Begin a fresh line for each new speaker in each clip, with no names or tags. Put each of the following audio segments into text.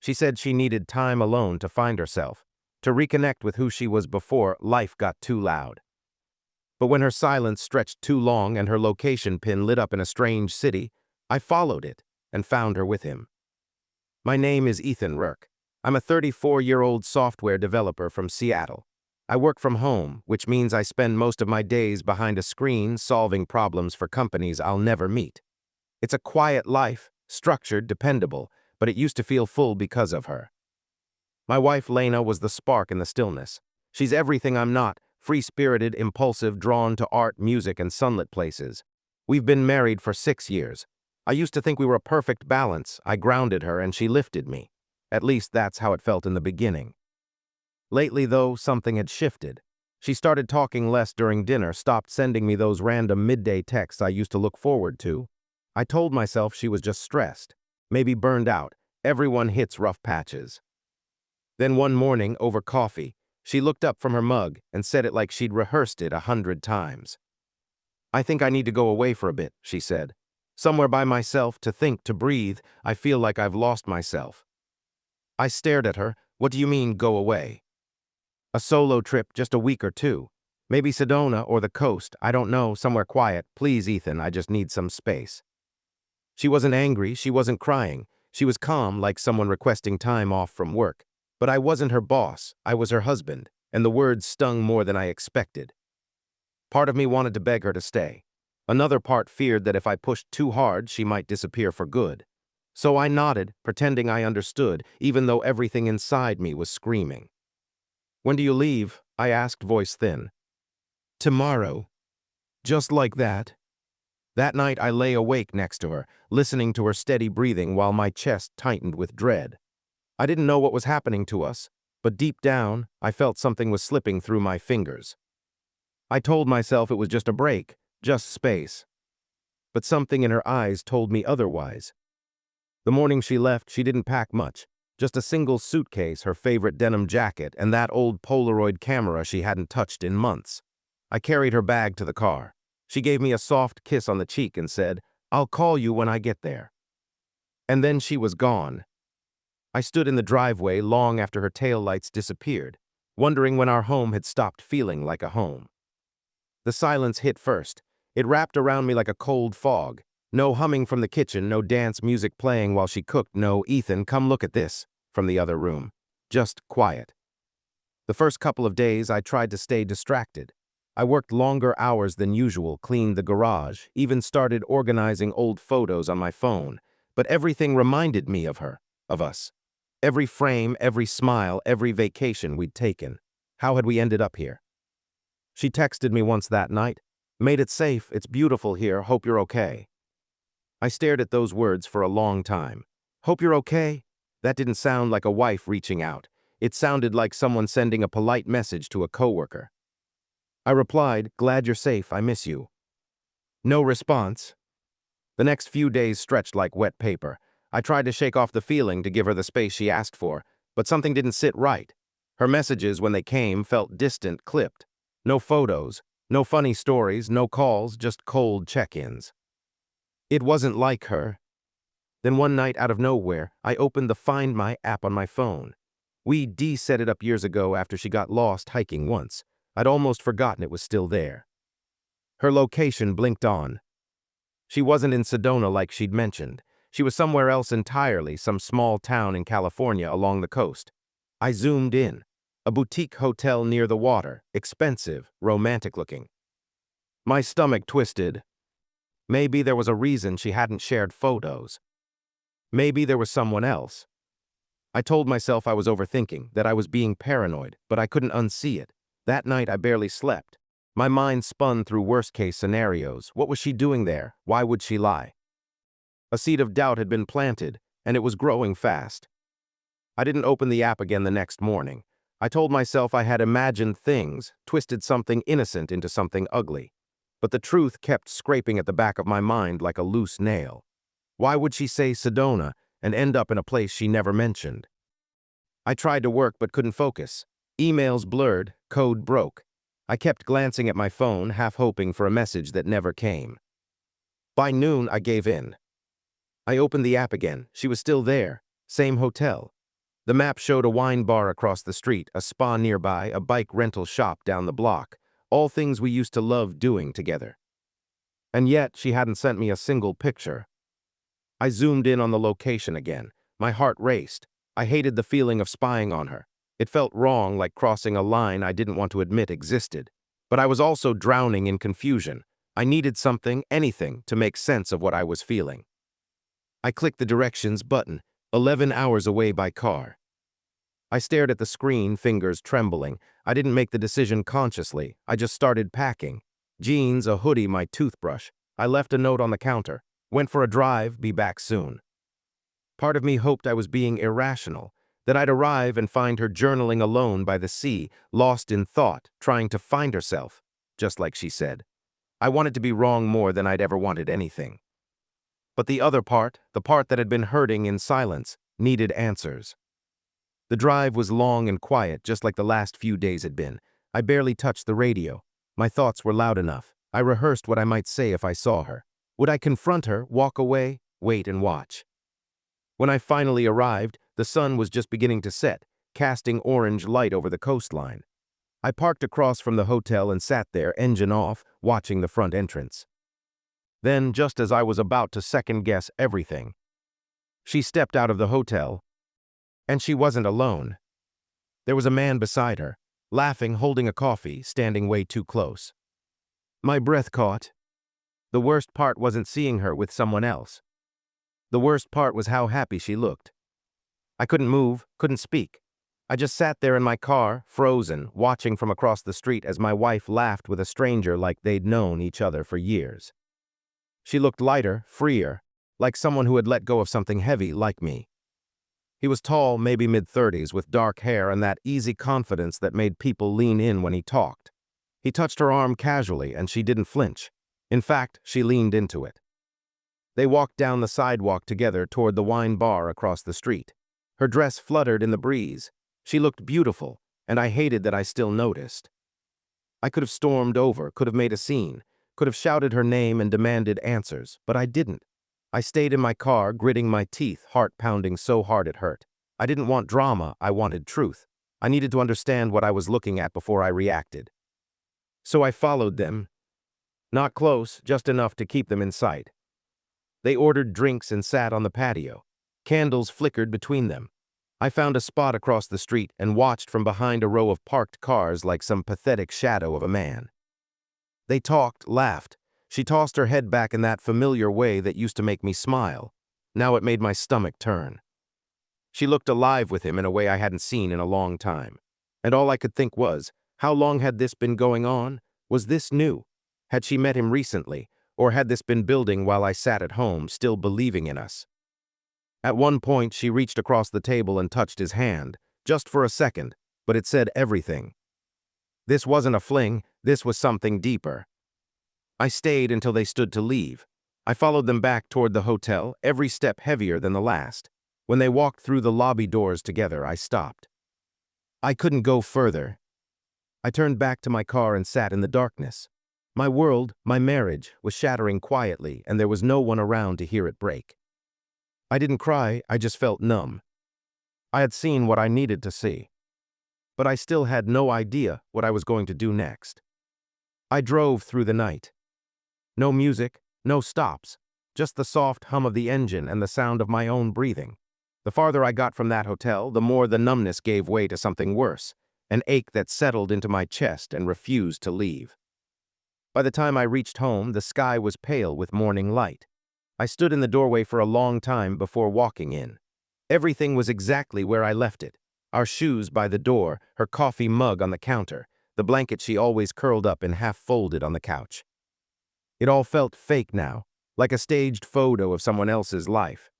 She said she needed time alone to find herself, to reconnect with who she was before life got too loud. But when her silence stretched too long and her location pin lit up in a strange city, I followed it and found her with him. My name is Ethan Rourke. I'm a 34-year-old software developer from Seattle. I work from home, which means I spend most of my days behind a screen solving problems for companies I'll never meet. It's a quiet life, structured, dependable, but it used to feel full because of her. My wife Lena was the spark in the stillness. She's everything I'm not, free-spirited, impulsive, drawn to art, music, and sunlit places. We've been married for 6 years. I used to think we were a perfect balance. I grounded her and she lifted me. At least that's how it felt in the beginning. Lately, though, something had shifted. She started talking less during dinner, stopped sending me those random midday texts I used to look forward to. I told myself she was just stressed, maybe burned out. Everyone hits rough patches. Then one morning, over coffee, she looked up from her mug and said it like she'd rehearsed it 100 times. "I think I need to go away for a bit," she said. "Somewhere by myself, to think, to breathe. I feel like I've lost myself." I stared at her. "What do you mean, go away?" "A solo trip, just a week or two. Maybe Sedona or the coast, I don't know, somewhere quiet. Please, Ethan, I just need some space." She wasn't angry, she wasn't crying. She was calm, like someone requesting time off from work. But I wasn't her boss, I was her husband, and the words stung more than I expected. Part of me wanted to beg her to stay. Another part feared that if I pushed too hard, she might disappear for good. So I nodded, pretending I understood, even though everything inside me was screaming. "When do you leave?" I asked, voice thin. "Tomorrow." Just like that. That night I lay awake next to her, listening to her steady breathing while my chest tightened with dread. I didn't know what was happening to us, but deep down, I felt something was slipping through my fingers. I told myself it was just a break, just space. But something in her eyes told me otherwise. The morning she left, she didn't pack much, just a single suitcase, her favorite denim jacket, and that old Polaroid camera she hadn't touched in months. I carried her bag to the car. She gave me a soft kiss on the cheek and said, "I'll call you when I get there." And then she was gone. I stood in the driveway long after her taillights disappeared, wondering when our home had stopped feeling like a home. The silence hit first. It wrapped around me like a cold fog. No humming from the kitchen, no dance music playing while she cooked, no "Ethan, come look at this" from the other room. Just quiet. The first couple of days, I tried to stay distracted. I worked longer hours than usual, cleaned the garage, even started organizing old photos on my phone. But everything reminded me of her, of us. Every frame, every smile, every vacation we'd taken. How had we ended up here? She texted me once that night. "Made it safe, it's beautiful here, hope you're okay." I stared at those words for a long time. Hope you're okay? That didn't sound like a wife reaching out. It sounded like someone sending a polite message to a coworker. I replied, "Glad you're safe, I miss you." No response. The next few days stretched like wet paper. I tried to shake off the feeling to give her the space she asked for, but something didn't sit right. Her messages, when they came, felt distant, clipped. No photos, no funny stories, no calls, just cold check-ins. It wasn't like her. Then one night, out of nowhere, I opened the Find My app on my phone. We set it up years ago after she got lost hiking once. I'd almost forgotten it was still there. Her location blinked on. She wasn't in Sedona like she'd mentioned. She was somewhere else entirely, some small town in California along the coast. I zoomed in. A boutique hotel near the water, expensive, romantic-looking. My stomach twisted. Maybe there was a reason she hadn't shared photos. Maybe there was someone else. I told myself I was overthinking, that I was being paranoid, but I couldn't unsee it. That night I barely slept. My mind spun through worst-case scenarios. What was she doing there? Why would she lie? A seed of doubt had been planted, and it was growing fast. I didn't open the app again the next morning. I told myself I had imagined things, twisted something innocent into something ugly. But the truth kept scraping at the back of my mind like a loose nail. Why would she say Sedona and end up in a place she never mentioned? I tried to work but couldn't focus. Emails blurred, code broke. I kept glancing at my phone, half hoping for a message that never came. By noon, I gave in. I opened the app again. She was still there. Same hotel. The map showed a wine bar across the street, a spa nearby, a bike rental shop down the block, all things we used to love doing together. And yet, she hadn't sent me a single picture. I zoomed in on the location again. My heart raced. I hated the feeling of spying on her. It felt wrong, like crossing a line I didn't want to admit existed. But I was also drowning in confusion. I needed something, anything, to make sense of what I was feeling. I clicked the directions button, 11 hours away by car. I stared at the screen, fingers trembling. I didn't make the decision consciously. I just started packing. Jeans, a hoodie, my toothbrush. I left a note on the counter. Went for a drive, be back soon. Part of me hoped I was being irrational, that I'd arrive and find her journaling alone by the sea, lost in thought, trying to find herself, just like she said. I wanted to be wrong more than I'd ever wanted anything. But the other part, the part that had been hurting in silence, needed answers. The drive was long and quiet, just like the last few days had been. I barely touched the radio. My thoughts were loud enough. I rehearsed what I might say if I saw her. Would I confront her, walk away, wait and watch? When I finally arrived, the sun was just beginning to set, casting orange light over the coastline. I parked across from the hotel and sat there, engine off, watching the front entrance. Then, just as I was about to second-guess everything, she stepped out of the hotel, and she wasn't alone. There was a man beside her, laughing, holding a coffee, standing way too close. My breath caught. The worst part wasn't seeing her with someone else. The worst part was how happy she looked. I couldn't move, couldn't speak. I just sat there in my car, frozen, watching from across the street as my wife laughed with a stranger like they'd known each other for years. She looked lighter, freer, like someone who had let go of something heavy like me. He was tall, maybe mid-30s, with dark hair and that easy confidence that made people lean in when he talked. He touched her arm casually, and she didn't flinch. In fact, she leaned into it. They walked down the sidewalk together toward the wine bar across the street. Her dress fluttered in the breeze. She looked beautiful, and I hated that I still noticed. I could have stormed over, could have made a scene, could have shouted her name and demanded answers, but I didn't. I stayed in my car, gritting my teeth, heart pounding so hard it hurt. I didn't want drama, I wanted truth. I needed to understand what I was looking at before I reacted. So I followed them. Not close, just enough to keep them in sight. They ordered drinks and sat on the patio. Candles flickered between them. I found a spot across the street and watched from behind a row of parked cars like some pathetic shadow of a man. They talked, laughed. She tossed her head back in that familiar way that used to make me smile. Now it made my stomach turn. She looked alive with him in a way I hadn't seen in a long time. And all I could think was, how long had this been going on? Was this new? Had she met him recently? Or had this been building while I sat at home, still believing in us? At one point, she reached across the table and touched his hand, just for a second, but it said everything. This wasn't a fling, this was something deeper. I stayed until they stood to leave. I followed them back toward the hotel, every step heavier than the last. When they walked through the lobby doors together, I stopped. I couldn't go further. I turned back to my car and sat in the darkness. My world, my marriage, was shattering quietly, and there was no one around to hear it break. I didn't cry, I just felt numb. I had seen what I needed to see. But I still had no idea what I was going to do next. I drove through the night. No music, no stops, just the soft hum of the engine and the sound of my own breathing. The farther I got from that hotel, the more the numbness gave way to something worse, an ache that settled into my chest and refused to leave. By the time I reached home, the sky was pale with morning light. I stood in the doorway for a long time before walking in. Everything was exactly where I left it. Our shoes by the door, her coffee mug on the counter, the blanket she always curled up and half folded on the couch. It all felt fake now, like a staged photo of someone else's life.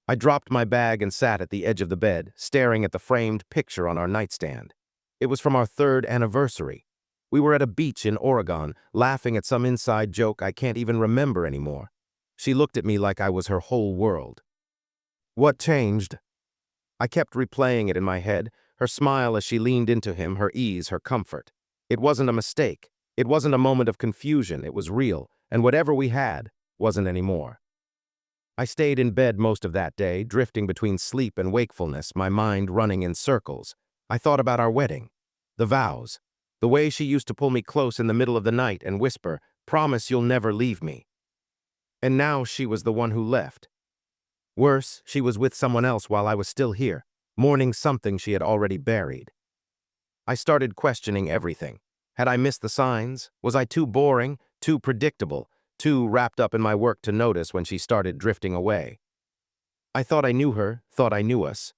I dropped my bag and sat at the edge of the bed, staring at the framed picture on our nightstand. It was from our 3rd anniversary. We were at a beach in Oregon, laughing at some inside joke I can't even remember anymore. She looked at me like I was her whole world. What changed? I kept replaying it in my head, her smile as she leaned into him, her ease, her comfort. It wasn't a mistake. It wasn't a moment of confusion. It was real, and whatever we had wasn't anymore. I stayed in bed most of that day, drifting between sleep and wakefulness, my mind running in circles. I thought about our wedding, the vows, the way she used to pull me close in the middle of the night and whisper, "Promise you'll never leave me." And now she was the one who left. Worse, she was with someone else while I was still here, mourning something she had already buried. I started questioning everything. Had I missed the signs? Was I too boring, too predictable, too wrapped up in my work to notice when she started drifting away? I thought I knew her, thought I knew us.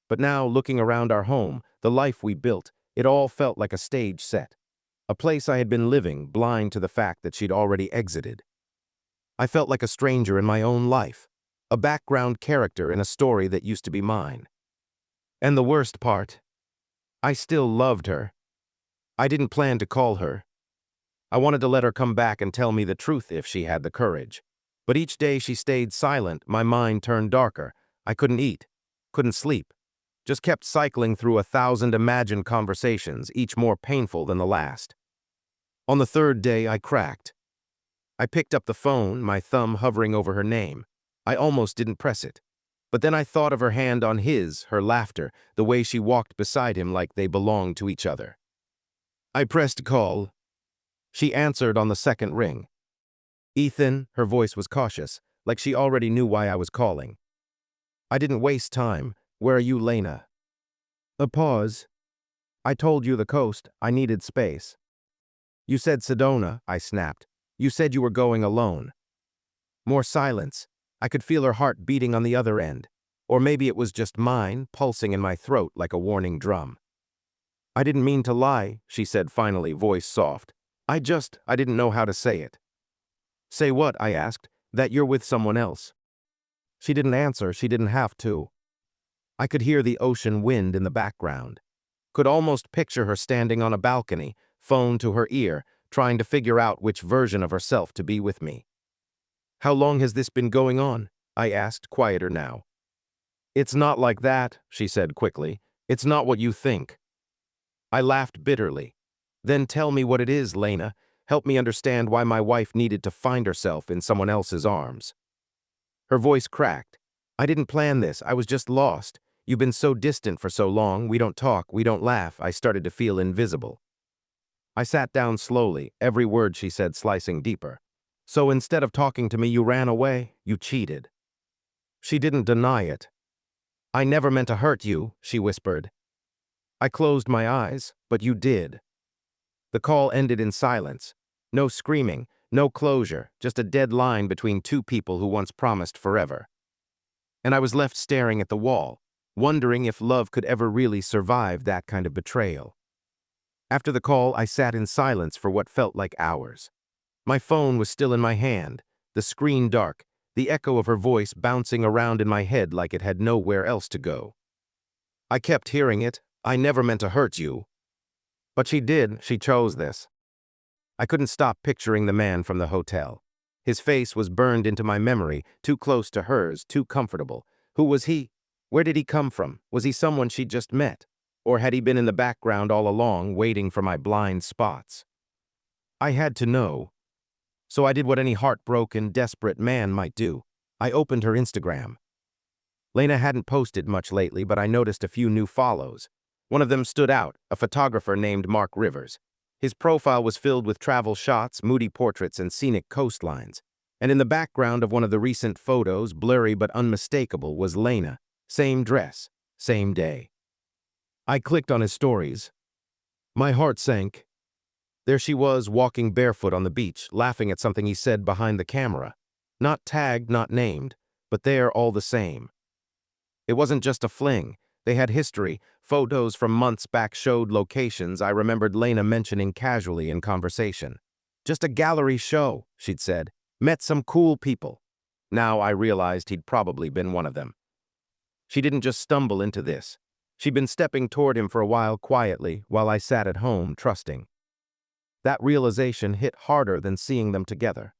But now, looking around our home, the life we built, it all felt like a stage set. A place I had been living, blind to the fact that she'd already exited. I felt like a stranger in my own life, a background character in a story that used to be mine. And the worst part, I still loved her. I didn't plan to call her. I wanted to let her come back and tell me the truth if she had the courage. But each day she stayed silent, my mind turned darker. I couldn't eat, couldn't sleep. Just kept cycling through 1,000 imagined conversations, each more painful than the last. On the third day, I cracked. I picked up the phone, my thumb hovering over her name. I almost didn't press it. But then I thought of her hand on his, her laughter, the way she walked beside him like they belonged to each other. I pressed call. She answered on the second ring. "Ethan," her voice was cautious, like she already knew why I was calling. I didn't waste time. "Where are you, Lena?" A pause. "I told you the coast. I needed space." "You said Sedona," I snapped. "You said you were going alone." More silence. I could feel her heart beating on the other end. Or maybe it was just mine, pulsing in my throat like a warning drum. "I didn't mean to lie," she said finally, voice soft. I didn't know how to say it." "Say what?" I asked. "That you're with someone else." She didn't answer, she didn't have to. I could hear the ocean wind in the background. Could almost picture her standing on a balcony, phone to her ear, trying to figure out which version of herself to be with me. "How long has this been going on?" I asked, quieter now. "It's not like that," she said quickly. "It's not what you think." I laughed bitterly. "Then tell me what it is, Lena. Help me understand why my wife needed to find herself in someone else's arms." Her voice cracked. "I didn't plan this. I was just lost. You've been so distant for so long. We don't talk. We don't laugh." I started to feel invisible. I sat down slowly, every word she said slicing deeper. "So instead of talking to me, you ran away? You cheated." She didn't deny it. "I never meant to hurt you," she whispered. I closed my eyes, "But you did." The call ended in silence. No screaming, no closure, just a dead line between two people who once promised forever. And I was left staring at the wall, wondering if love could ever really survive that kind of betrayal. After the call, I sat in silence for what felt like hours. My phone was still in my hand, the screen dark, the echo of her voice bouncing around in my head like it had nowhere else to go. I kept hearing it. "I never meant to hurt you." But she did. She chose this. I couldn't stop picturing the man from the hotel. His face was burned into my memory, too close to hers, too comfortable. Who was he? Where did he come from? Was he someone she'd just met? Or had he been in the background all along, waiting for my blind spots? I had to know. So I did what any heartbroken, desperate man might do. I opened her Instagram. Lena hadn't posted much lately, but I noticed a few new follows. One of them stood out, a photographer named Mark Rivers. His profile was filled with travel shots, moody portraits, and scenic coastlines. And in the background of one of the recent photos, blurry but unmistakable, was Lena. Same dress, same day. I clicked on his stories. My heart sank. There she was, walking barefoot on the beach, laughing at something he said behind the camera. Not tagged, not named, but there all the same. It wasn't just a fling. They had history. Photos from months back showed locations I remembered Lena mentioning casually in conversation. "Just a gallery show," she'd said. "Met some cool people." Now I realized he'd probably been one of them. She didn't just stumble into this. She'd been stepping toward him for a while quietly, while I sat at home, trusting. That realization hit harder than seeing them together.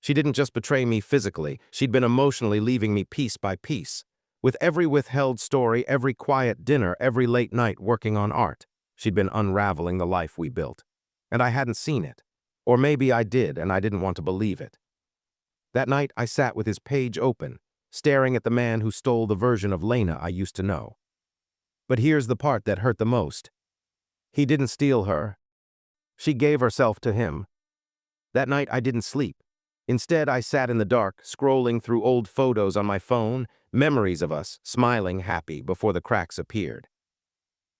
She didn't just betray me physically, she'd been emotionally leaving me piece by piece. With every withheld story, every quiet dinner, every late night working on art, she'd been unraveling the life we built. And I hadn't seen it. Or maybe I did, and I didn't want to believe it. That night, I sat with his page open, staring at the man who stole the version of Lena I used to know. But here's the part that hurt the most. He didn't steal her. She gave herself to him. That night, I didn't sleep. Instead, I sat in the dark, scrolling through old photos on my phone, memories of us, smiling happy before the cracks appeared.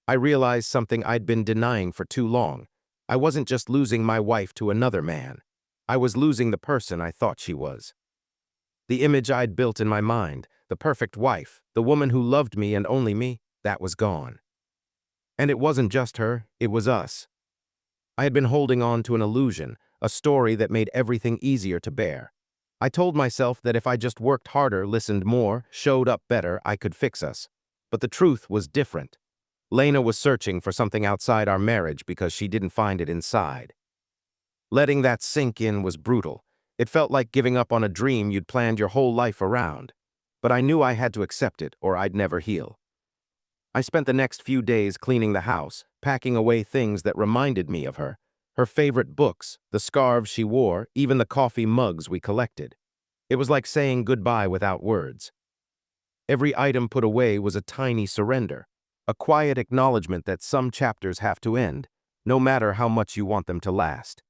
I realized something I'd been denying for too long. I wasn't just losing my wife to another man. I was losing the person I thought she was. The image I'd built in my mind, the perfect wife, the woman who loved me and only me, that was gone. And it wasn't just her, it was us. I had been holding on to an illusion, a story that made everything easier to bear. I told myself that if I just worked harder, listened more, showed up better, I could fix us. But the truth was different. Lena was searching for something outside our marriage because she didn't find it inside. Letting that sink in was brutal. It felt like giving up on a dream you'd planned your whole life around. But I knew I had to accept it or I'd never heal. I spent the next few days cleaning the house, packing away things that reminded me of her. Her favorite books, the scarves she wore, even the coffee mugs we collected. It was like saying goodbye without words. Every item put away was a tiny surrender, a quiet acknowledgement that some chapters have to end, no matter how much you want them to last.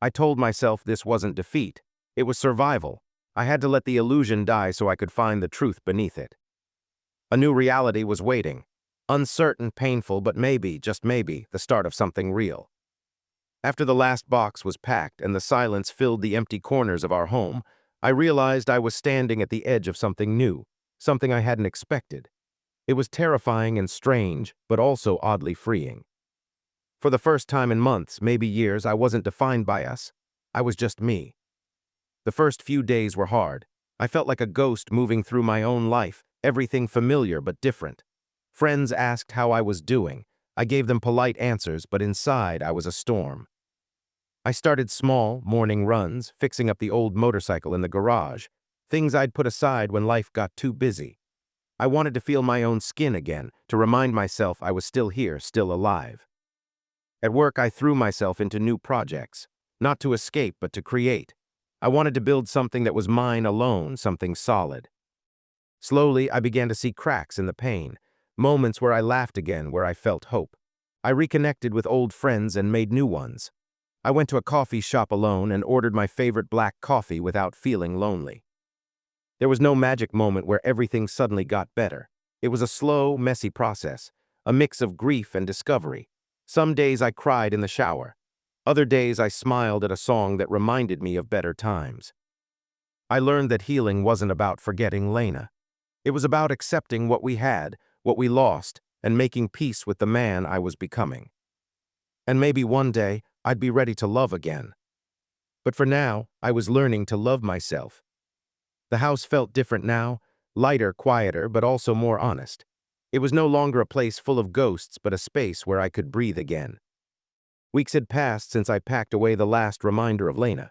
I told myself this wasn't defeat, it was survival. I had to let the illusion die so I could find the truth beneath it. A new reality was waiting. Uncertain, painful, but maybe, just maybe, the start of something real. After the last box was packed and the silence filled the empty corners of our home, I realized I was standing at the edge of something new, something I hadn't expected. It was terrifying and strange, but also oddly freeing. For the first time in months, maybe years, I wasn't defined by us. I was just me. The first few days were hard. I felt like a ghost moving through my own life, everything familiar but different. Friends asked how I was doing. I gave them polite answers, but inside I was a storm. I started small, morning runs, fixing up the old motorcycle in the garage, things I'd put aside when life got too busy. I wanted to feel my own skin again, to remind myself I was still here, still alive. At work, I threw myself into new projects, not to escape, but to create. I wanted to build something that was mine alone, something solid. Slowly, I began to see cracks in the pain, moments where I laughed again, where I felt hope. I reconnected with old friends and made new ones. I went to a coffee shop alone and ordered my favorite black coffee without feeling lonely. There was no magic moment where everything suddenly got better. It was a slow, messy process, a mix of grief and discovery. Some days I cried in the shower. Other days I smiled at a song that reminded me of better times. I learned that healing wasn't about forgetting Lena. It was about accepting what we had, what we lost, and making peace with the man I was becoming. And maybe one day I'd be ready to love again. But for now, I was learning to love myself. The house felt different now, lighter, quieter, but also more honest. It was no longer a place full of ghosts, but a space where I could breathe again. Weeks had passed since I packed away the last reminder of Lena.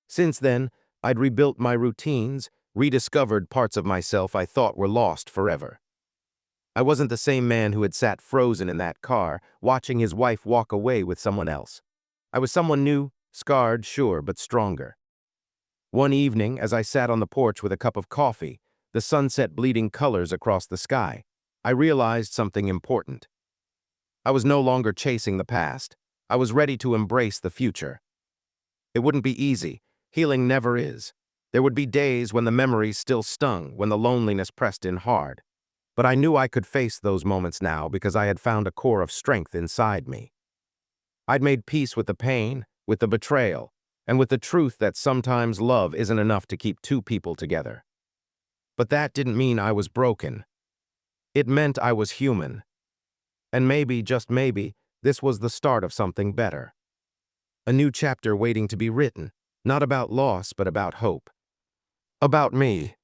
Since then, I'd rebuilt my routines, rediscovered parts of myself I thought were lost forever. I wasn't the same man who had sat frozen in that car, watching his wife walk away with someone else. I was someone new, scarred, sure, but stronger. One evening, as I sat on the porch with a cup of coffee, the sunset bleeding colors across the sky, I realized something important. I was no longer chasing the past. I was ready to embrace the future. It wouldn't be easy. Healing never is. There would be days when the memories still stung, when the loneliness pressed in hard. But I knew I could face those moments now because I had found a core of strength inside me. I'd made peace with the pain, with the betrayal, and with the truth that sometimes love isn't enough to keep two people together. But that didn't mean I was broken. It meant I was human. And maybe, just maybe, this was the start of something better. A new chapter waiting to be written, not about loss, but about hope. About me.